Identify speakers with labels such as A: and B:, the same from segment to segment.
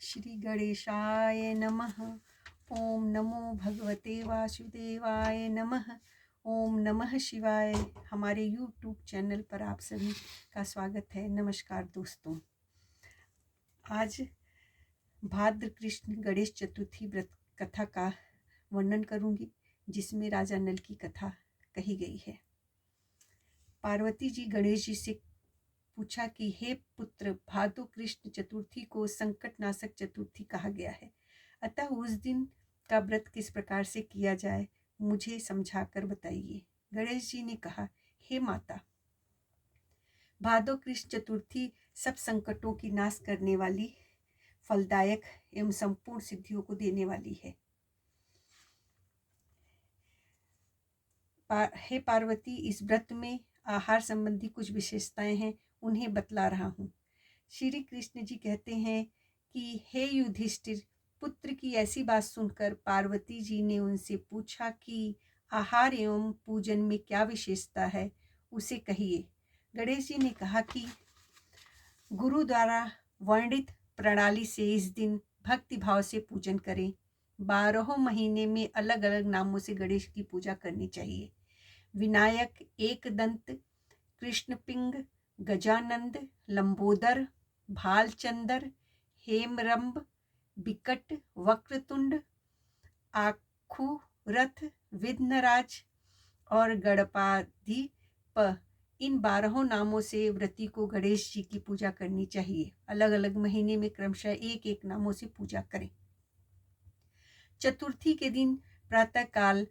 A: श्री गणेशाय नमः। ओम नमो भगवते वासुदेवाय नमः। ओम नमः शिवाय। हमारे YouTube चैनल पर आप सभी का स्वागत है। नमस्कार दोस्तों, आज भाद्र कृष्ण गणेश चतुर्थी व्रत कथा का वर्णन करूंगी, जिसमें राजा नल की कथा कही गई है। पार्वती जी गणेश जी से पूछा कि हे पुत्र, भादो कृष्ण चतुर्थी को संकटनाशक चतुर्थी कहा गया है, अतः उस दिन का व्रत किस प्रकार से किया जाए, मुझे समझाकर बताइए। गणेश जी ने कहा, हे माता, भादो कृष्ण चतुर्थी सब संकटों की नाश करने वाली, फलदायक एवं संपूर्ण सिद्धियों को देने वाली है। हे पार्वती, इस व्रत में आहार संबंधी कुछ विशेषताएं हैं, उन्हें बतला रहा हूँ। श्री कृष्ण जी कहते हैं कि हे युधिष्ठिर, पुत्र की ऐसी बात सुनकर पार्वती जी ने उनसे पूछा कि आहार एवं पूजन में क्या विशेषता है, उसे कहिए। गणेश जी ने कहा कि गुरु द्वारा वर्णित प्रणाली से इस दिन भक्ति भाव से पूजन करें। 12 महीने में अलग अलग नामों से गणेश की पूजा करनी चाहिए। विनायक, एकदंत, कृष्णपिंग, गजानंद, लंबोदर, भालचंदर, हेमरंब, बिकट, वक्रतुंड, आखुरथ, विघ्नराज और गणपाधिप, इन 12 नामों से व्रती को गणेश जी की पूजा करनी चाहिए। अलग अलग महीने में क्रमशः एक एक नामों से पूजा करें। चतुर्थी के दिन प्रातः काल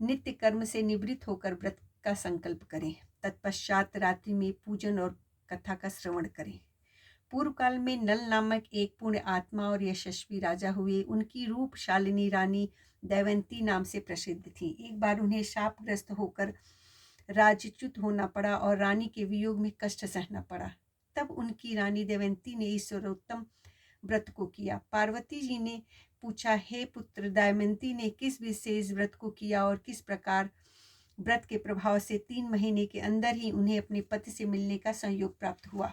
A: नित्य कर्म से निवृत्त होकर व्रत का संकल्प करें। तत्पश्चात रात्रि में पूजन और कथा का श्रवण करें। पूर्व काल में नल नामक एक पुण्य आत्मा और यशस्वी राजा हुए। उनकी रूपशालिनी रानी दैवंती नाम से प्रसिद्ध थी। एक बार उन्हें शापग्रस्त होकर राज्यच्युत होना पड़ा और रानी के वियोग में कष्ट सहना पड़ा। तब उनकी रानी दैवंती ने ईश्वरोत्तम व्रत को किया। पार्वती जी ने पूछा, हे पुत्र, दैवंती ने किस विशेष व्रत को किया और किस प्रकार व्रत के प्रभाव से 3 महीने के अंदर ही उन्हें अपने पति से मिलने का संयोग प्राप्त हुआ,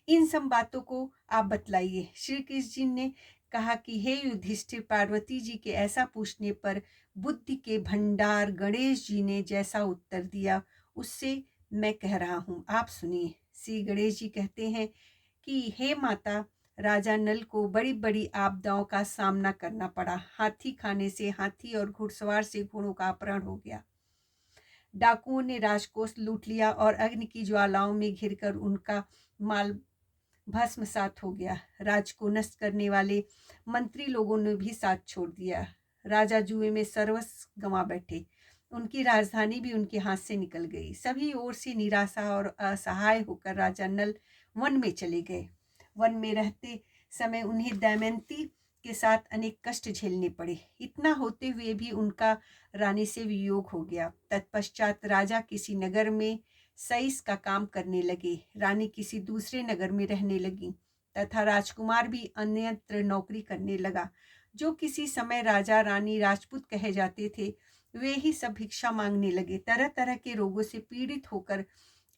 A: इन सब बातों को आप बतलाइए। श्री कृष्ण जी ने कहा कि हे युधिष्ठिर, पार्वती जी के ऐसा पूछने पर बुद्धि के भंडार गणेश जी ने जैसा उत्तर दिया, उससे मैं कह रहा हूँ, आप सुनिए। श्री गणेश जी कहते हैं कि हे माता, राजा नल को बड़ी बड़ी आपदाओं का सामना करना पड़ा। हाथी खाने से हाथी और घुड़सवार से घोड़ों का अपहरण हो गया। डाकुओं ने राजकोष लूट लिया और अग्नि की ज्वालाओं में घिरकर उनका माल भस्मसात हो गया। राज को नष्ट करने वाले मंत्री लोगों ने भी साथ छोड़ दिया। राजा जुए में सर्वस्व गंवा बैठे। उनकी राजधानी भी उनके हाथ से निकल गई। सभी ओर से निराशा और असहाय होकर राजा नल वन में चले गए। वन में रहते समय उन्हें दमयंती के साथ अनेक कष्ट झेलने पड़े। इतना होते हुए भी उनका रानी से वियोग हो गया। तत्पश्चात राजा किसी नगर में सईस का काम करने लगे। रानी किसी दूसरे नगर में रहने लगी तथा राजकुमार भी अन्यत्र नौकरी करने लगा। जो किसी समय राजा रानी राजपूत कहे जाते थे, वे ही सब भिक्षा मांगने लगे। तरह तरह के रोगों से पीड़ित होकर,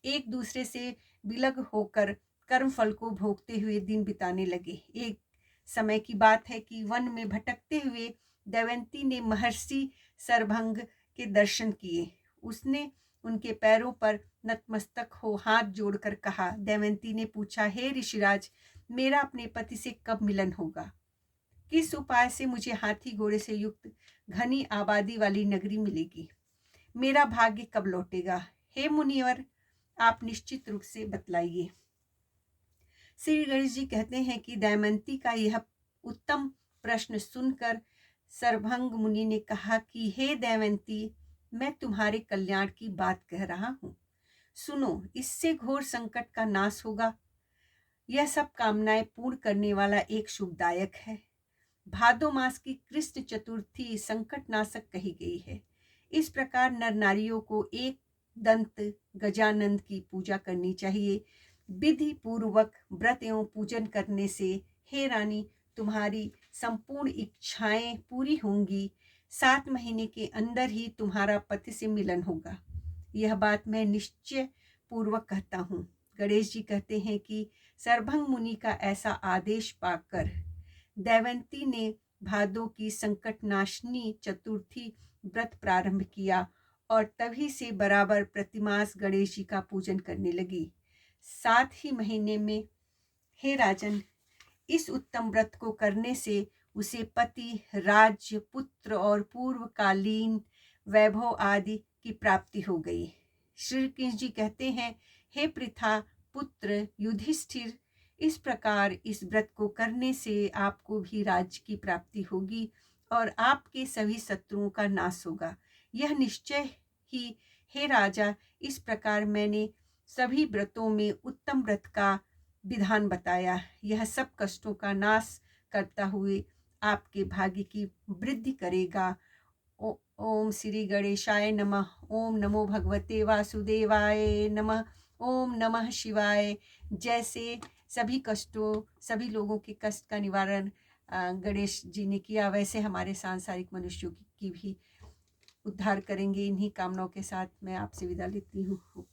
A: एक दूसरे से विलग होकर कर्मफल को भोगते हुए दिन बिताने लगे। एक समय की बात है कि वन में भटकते हुए दमयंती ने महर्षि सरभंग के दर्शन किए। उसने उनके पैरों पर नतमस्तक हो हाथ जोड़कर कहा। दमयंती ने पूछा, हे ऋषिराज, मेरा अपने पति से कब मिलन होगा? किस उपाय से मुझे हाथी घोड़े से युक्त घनी आबादी वाली नगरी मिलेगी? मेरा भाग्य कब लौटेगा? हे मुनिवर, आप निश्चित रूप से बतलाइए। श्री गणेश जी कहते हैं कि दमयंती का यह उत्तम प्रश्न सुनकर सरभंग मुनि ने कहा कि हे दमयंती, मैं तुम्हारे कल्याण की बात कह रहा हूँ। सुनो, इससे घोर संकट का नाश होगा। यह सब कामनाएं पूर्ण करने वाला एक शुभदायक है। भादो मास की कृष्ण चतुर्थी संकट नाशक कही गई है। इस प्रकार नर नारियों को एक दंत गजानंद की पूजा करनी चाहिए। विधि पूर्वक व्रत एवं पूजन करने से हे रानी, तुम्हारी संपूर्ण इच्छाएं पूरी होंगी। 7 महीने के अंदर ही तुम्हारा पति से मिलन होगा। यह बात मैं निश्चय पूर्वक कहता हूँ। गणेश जी कहते हैं कि सरभंग मुनि का ऐसा आदेश पाकर दैवंती ने भादों की संकटनाशिनी चतुर्थी व्रत प्रारंभ किया और तभी से बराबर प्रतिमास गणेश जी का पूजन करने लगी। 7 ही महीने में हे राजन, इस उत्तम व्रत को करने से उसे पति, राज्य, पुत्र और पूर्वकालीन वैभव आदि की प्राप्ति हो गई। श्री कृष्ण जी कहते हैं, हे पृथा पुत्र युधिष्ठिर, इस प्रकार इस व्रत को करने से आपको भी राज्य की प्राप्ति होगी और आपके सभी शत्रुओं का नाश होगा। यह निश्चय ही हे राजा, इस प्रकार मैंने सभी व्रतों में उत्तम व्रत का विधान बताया। यह सब कष्टों का नाश करता हुए आपके भाग्य की वृद्धि करेगा। ओम श्री गणेशाय नमः। ओम नमो भगवते वासुदेवाय नमः। ओम नमः शिवाय। जैसे सभी कष्टों, सभी लोगों के कष्ट का निवारण गणेश जी ने किया, वैसे हमारे सांसारिक मनुष्यों की भी उद्धार करेंगे। इन्हीं कामनाओं के साथ मैं आपसे विदा लेती हूँ।